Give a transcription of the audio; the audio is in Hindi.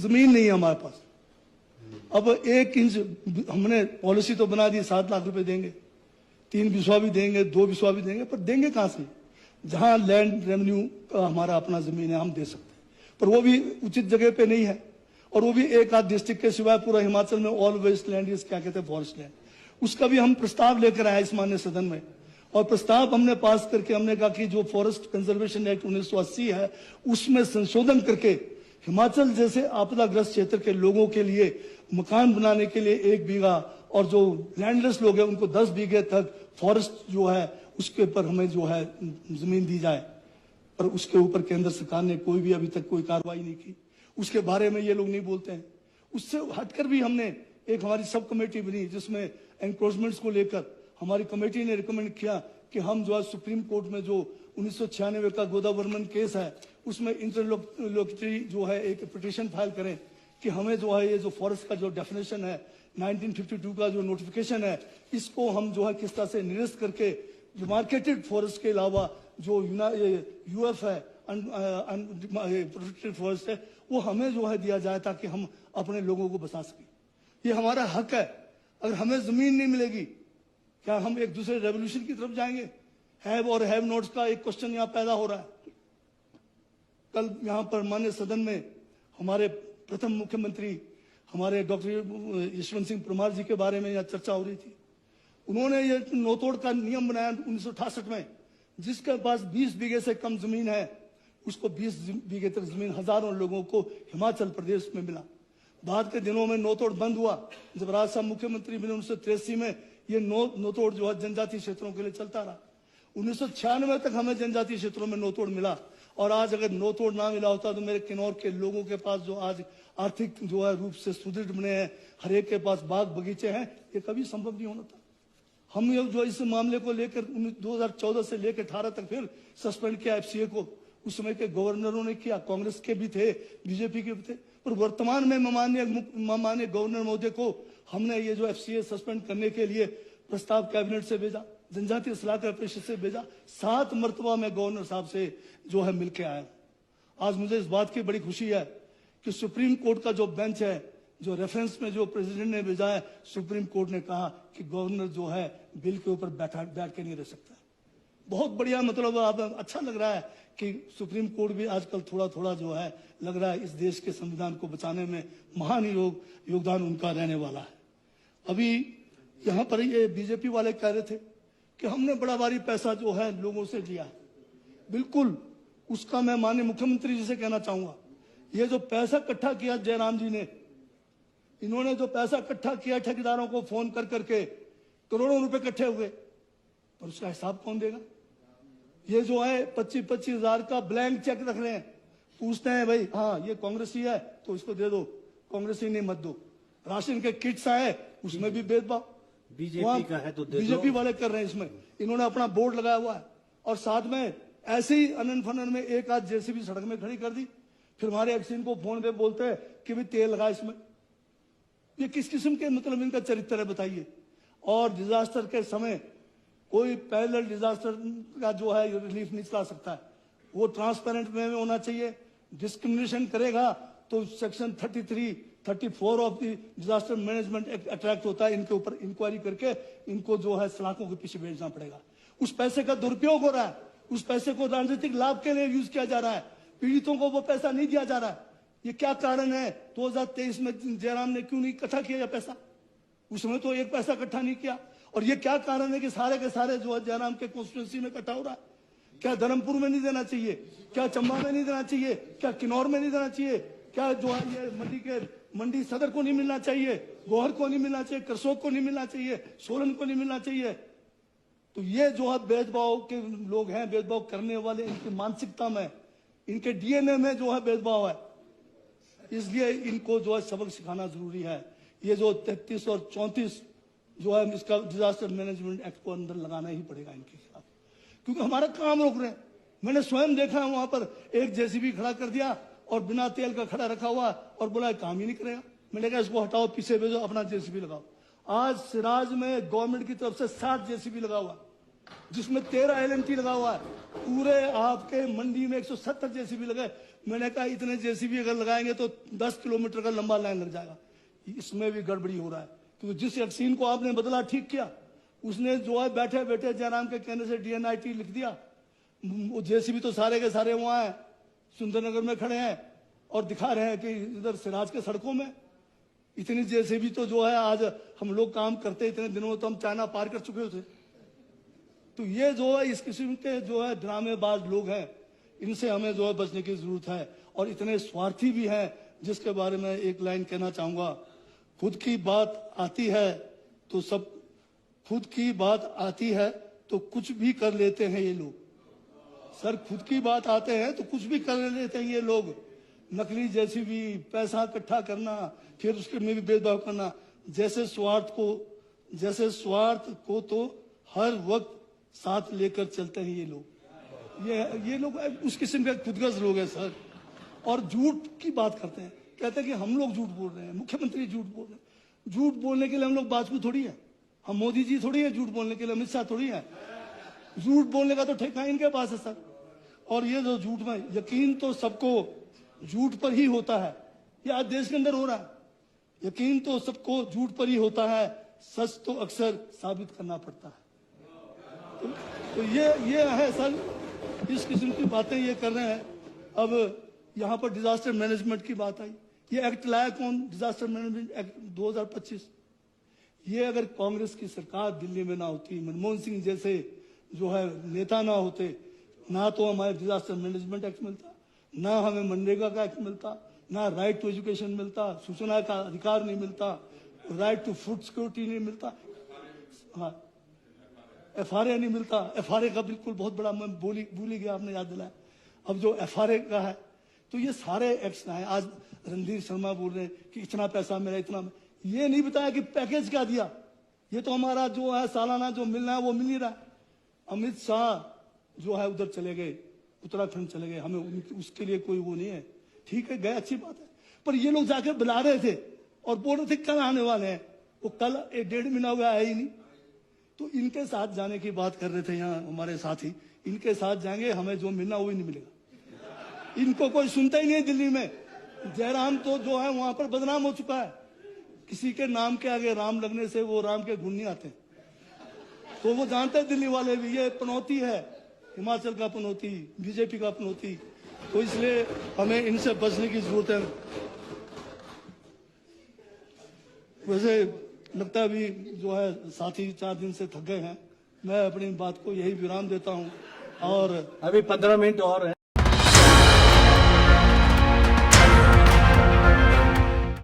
जमीन नहीं है हमारे पास। अब 1 इंच हमने पॉलिसी तो बना दी, 7 लाख रुपए देंगे, 3 बिस्वा भी देंगे, 2 बिस्वा भी देंगे, पर देंगे कहां से? जहां लैंड रेवेन्यू का हमारा अपना जमीन है हम दे सकते हैं, पर वो भी उचित जगह पे नहीं है, और वो भी एक आध डिस्ट्रिक्ट के सिवाय पूरा हिमाचल में ऑल वेस्ट लैंड, क्या कहते हैं, फॉरेस्ट लैंड। उसका भी हम प्रस्ताव लेकर आए इस माननीय सदन में, और प्रस्ताव हमने पास करके हमने कहा कि जो फॉरेस्ट कंजर्वेशन एक्ट 1980 है उसमें संशोधन करके हिमाचल जैसे आपदाग्रस्त क्षेत्र के लोगों के लिए मकान बनाने के लिए 1 बीघा, और जो लैंडलेस लोग हैं उनको 10 बीघे तक फॉरेस्ट जो है उसके ऊपर हमें जो है जमीन दी जाए। पर उसके ऊपर केंद्र सरकार ने कोई भी अभी तक कोई कार्रवाई नहीं की, उसके बारे में ये लोग नहीं बोलते हैं। उससे हटकर भी हमने एक हमारी सब कमेटी बनी जिसमें एनक्रोचमेंट्स को लेकर हमारी कमेटी ने रिकमेंड किया कि हम जो है सुप्रीम कोर्ट में जो 1996 का गोदावर्मन केस है उसमें इंटरलोक्यूटरी जो है एक पिटीशन फाइल करें कि हमें जो है ये जो फॉरेस्ट का जो डेफिनेशन है 1952 का जो नोटिफिकेशन है इसको हम जो है किस तरह से निरस्त करके जो मार्केटेड फॉरेस्ट के अलावा जो यूएफ है प्रोटेक्टेड फॉरेस्ट है वो हमें जो है दिया जाए ताकि हम अपने लोगों को बचा सकें। ये हमारा हक है। अगर हमें जमीन नहीं मिलेगी क्या हम एक दूसरे रेवोल्यूशन की तरफ जाएंगे? हैव और हैव नोट्स का एक क्वेश्चन यहाँ पैदा हो रहा है। कल यहाँ पर माननीय सदन में हमारे प्रथम मुख्यमंत्री हमारे डॉक्टर यशवंत सिंह परमार जी के बारे में यहाँ चर्चा हो रही थी। उन्होंने ये नोतोड़ का नियम बनाया 1968 में, जिसके पास 20 बीघे से कम जमीन है उसको 20 बीघे तक जमीन हजारों लोगों को हिमाचल प्रदेश में मिला। बाद के दिनों में नोतोड़ बंद हुआ। जब राज साहब मुख्यमंत्री बने 1983 में ये नोतोड़ जो है जनजातीय क्षेत्रों के लिए चलता रहा। 1996 तक हमें जनजातीय क्षेत्रों में नोतोड़ मिला, और आज अगर नोतोड़ ना मिला होता तो मेरे किन्नौर के लोगों के पास जो आज आर्थिक जो है रूप से सुदृढ़ बने हैं, हर एक के पास बाग बगीचे हैं, ये कभी संभव नहीं होना था। हम जो इस मामले को लेकर 2014 से लेकर 18 तक फिर सस्पेंड किया एफसीए को। उस समय के गवर्नरों ने किया, कांग्रेस के भी थे, बीजेपी के भी थे, पर वर्तमान में माननीय गवर्नर महोदय को हमने ये जो एफसीए सस्पेंड करने के लिए प्रस्ताव कैबिनेट से भेजा, जनजातीय सलाहकार परिषद से भेजा, 7 मरतबा में गवर्नर साहब से जो है मिलके आया। आज मुझे इस बात की बड़ी खुशी है कि सुप्रीम कोर्ट का जो बेंच है, जो रेफरेंस में जो प्रेसिडेंट ने भेजा है, सुप्रीम कोर्ट ने कहा कि गवर्नर जो है बिल के ऊपर बैठ के नहीं रह सकता। बहुत बढ़िया, मतलब आप अच्छा लग रहा है कि सुप्रीम कोर्ट भी आजकल थोड़ा थोड़ा जो है लग रहा है इस देश के संविधान को बचाने में महान योगदान उनका रहने वाला है। अभी यहाँ पर ये बीजेपी वाले कह रहे थे कि हमने बड़ा भारी पैसा जो है लोगों से लिया है। बिल्कुल, उसका मैं माननीय मुख्यमंत्री जी से कहना चाहूंगा, ये जो पैसा इकट्ठा किया जयराम जी ने, इन्होंने जो पैसा इकट्ठा किया ठेकेदारों को फोन कर करके, करोड़ों रुपए इकट्ठे हुए, पर उसका हिसाब कौन देगा? ये जो है 25-25 हजार का ब्लैंक चेक रख रहे हैं, पूछते हैं भाई हाँ ये कांग्रेसी है तो इसको दे दो, कांग्रेसी नहीं मत दो। राशन के किट्स आए उसमें भी भेदभाव, बीजेपी का है तो बीजेपी वाले कर रहे हैं। इसमें इन्होंने अपना बोर्ड लगाया हुआ है, और साथ में ऐसे ही अनन फनन में एक आध जेसीबी सड़क में खड़ी कर दी, फिर हमारे एक्सीन को फोन पे बोलते हैं कि भाई तेल लगा इसमें। ये किस किस्म के मतलब इनका चरित्र है बताइए? और डिजास्टर के समय कोई पैरेलल डिजास्टर का जो है रिलीफ नहीं चला सकता है, वो ट्रांसपेरेंट में होना चाहिए। डिस्क्रिमिनेशन करेगा तो section 33-34 of the disaster management act attract होता है, इनके ऊपर इंक्वायरी करके इनको जो है सलाखों के पीछे भेजना पड़ेगा। उस पैसे का दुरुपयोग हो रहा है, उस पैसे को राजनीतिक लाभ के लिए यूज किया जा रहा है, पीड़ितों को वो पैसा नहीं दिया जा रहा है। ये क्या कारण है? 2023 में जयराम ने क्यों नहीं इकट्ठा किया पैसा? उसमें तो एक पैसा इकट्ठा नहीं किया। और ये क्या कारण है कि सारे के सारे जो है जयराम के कॉन्स्टिट्यूंसी में इकट्ठा हो रहा है? क्या धर्मपुर में नहीं देना चाहिए? क्या चंबा में नहीं देना चाहिए? क्या किन्नौर में नहीं देना चाहिए? क्या जो है ये मंडी सदर को नहीं मिलना चाहिए? गोहर को नहीं मिलना चाहिए? करसोग को नहीं मिलना चाहिए? सोलन को नहीं मिलना चाहिए? तो ये जो है भेदभाव के लोग हैं, भेदभाव करने वाले, इनकी मानसिकता में, इनके डीएनए में जो है भेदभाव है। इसलिए इनको जो है सबक सिखाना जरूरी है। ये जो 33 और 34 जो है इसका डिजास्टर मैनेजमेंट एक्ट को अंदर लगाना ही पड़ेगा इनके खिलाफ, क्योंकि हमारा काम रोक रहे हैं। मैंने स्वयं देखा है, वहां पर एक जेसीबी खड़ा कर दिया और बिना तेल का खड़ा रखा हुआ और बोला काम ही नहीं करेगा। मैंने कहा इसको हटाओ, पीछे भेजो, अपना जेसीबी लगाओ। आज सिराज में गवर्नमेंट की तरफ से 60 जेसीबी लगा हुआ, जिसमें 13 LNT लगा हुआ है। पूरे आपके मंडी में 170 जेसीबी लगे। मैंने कहा इतने जेसीबी अगर लगाएंगे तो 10 किलोमीटर का लंबा लाइन लग जाएगा। इसमें भी गड़बड़ी हो रहा है, क्योंकि जिस वैक्सीन को आपने बदला ठीक किया, उसने जो है बैठे बैठे जयराम के कहने से DNIT लिख दिया। वो जेसीबी तो सारे के सारे वहां है, सुंदरनगर में खड़े हैं और दिखा रहे हैं कि इधर सिराज के सड़कों में। इतनी जेसीबी तो जो है आज हम लोग काम करते इतने दिनों में तो हम चाइना पार कर चुके थे। तो ये जो है इस किस्म के जो है ड्रामेबाज लोग हैं, इनसे हमें जो है बचने की जरूरत है। और इतने स्वार्थी भी हैं, जिसके बारे में एक लाइन कहना चाहूंगा, खुद की बात आती है तो सब, खुद की बात आती है तो कुछ भी कर लेते हैं ये लोग। सर, खुद की बात आते हैं तो कुछ भी कर लेते हैं ये लोग। नकली जेसीबी, पैसा इकट्ठा करना, फिर उसके में भी भेदभाव करना, जैसे स्वार्थ को तो हर वक्त साथ लेकर चलते हैं ये लोग। ये लोग उस किस्म के खुदगर्ज लोग हैं सर। और झूठ की बात करते हैं, कहते हैं कि हम लोग झूठ बोल रहे हैं, मुख्यमंत्री झूठ बोल रहे हैं। झूठ बोलने के लिए हम लोग बाजपू थोड़ी है, हम मोदी जी थोड़ी है झूठ बोलने के लिए, अमित शाह थोड़ी है। झूठ बोलने का तो ठेका इनके पास है सर। और ये जो झूठ में यकीन तो सबको झूठ पर ही होता है, ये आज देश के अंदर हो रहा है। यकीन तो सबको झूठ पर ही होता है, सच तो अक्सर साबित करना पड़ता है। तो ये है सर, इस किस्म की बातें ये कर रहे हैं। अब यहाँ पर डिजास्टर मैनेजमेंट की बात आई, ये एक्ट लाया कौन? Disaster management act 2025। ये अगर कांग्रेस की सरकार दिल्ली में ना होती, मनमोहन सिंह जैसे जो है नेता ना होते, ना तो हमारे डिजास्टर मैनेजमेंट एक्ट मिलता, ना हमें मनरेगा का एक्ट मिलता, ना राइट टू एजुकेशन मिलता, सूचना का अधिकार नहीं मिलता, राइट टू फूड सिक्योरिटी नहीं मिलता, हाँ FRA नहीं मिलता। FRA का बिल्कुल बहुत बड़ा, मैं भूल ही गया, आपने याद दिलाया। अब जो FRA का है, तो ये सारे एक्ट्स हैं। आज रणधीर शर्मा बोल रहे हैं कि इतना पैसा मिला, इतना, ये नहीं बताया कि पैकेज क्या दिया। ये तो हमारा जो है सालाना जो मिलना है वो मिल नहीं रहा। अमित शाह जो है उधर चले गए, उत्तराखंड चले गए, हमें उसके लिए कोई वो नहीं है। ठीक है, गए, अच्छी बात है, पर ये लोग जाकर बुला रहे थे और बोल रहे थे कल आने वाले हैं, वो कल 1.5 महीना हो गया, आया ही नहीं। तो इनके साथ जाने की बात कर रहे थे यहाँ हमारे साथी, इनके साथ जाएंगे, हमें जो मिलना वो ही नहीं मिलेगा। इनको कोई सुनता ही नहीं दिल्ली में। जयराम तो जो है वहां पर बदनाम हो चुका है, किसी के नाम के आगे राम लगने से वो राम के गुण नहीं आते। तो वो जानते हैं दिल्ली वाले भी, ये पनौती है, हिमाचल का पनौती, बीजेपी का पनौती। तो इसलिए हमें इनसे बचने की जरूरत है। वैसे लगता भी जो है साथी 4 दिन से थक गए हैं। मैं अपनी बात को यही विराम देता हूं। और अभी 15 मिनट और है।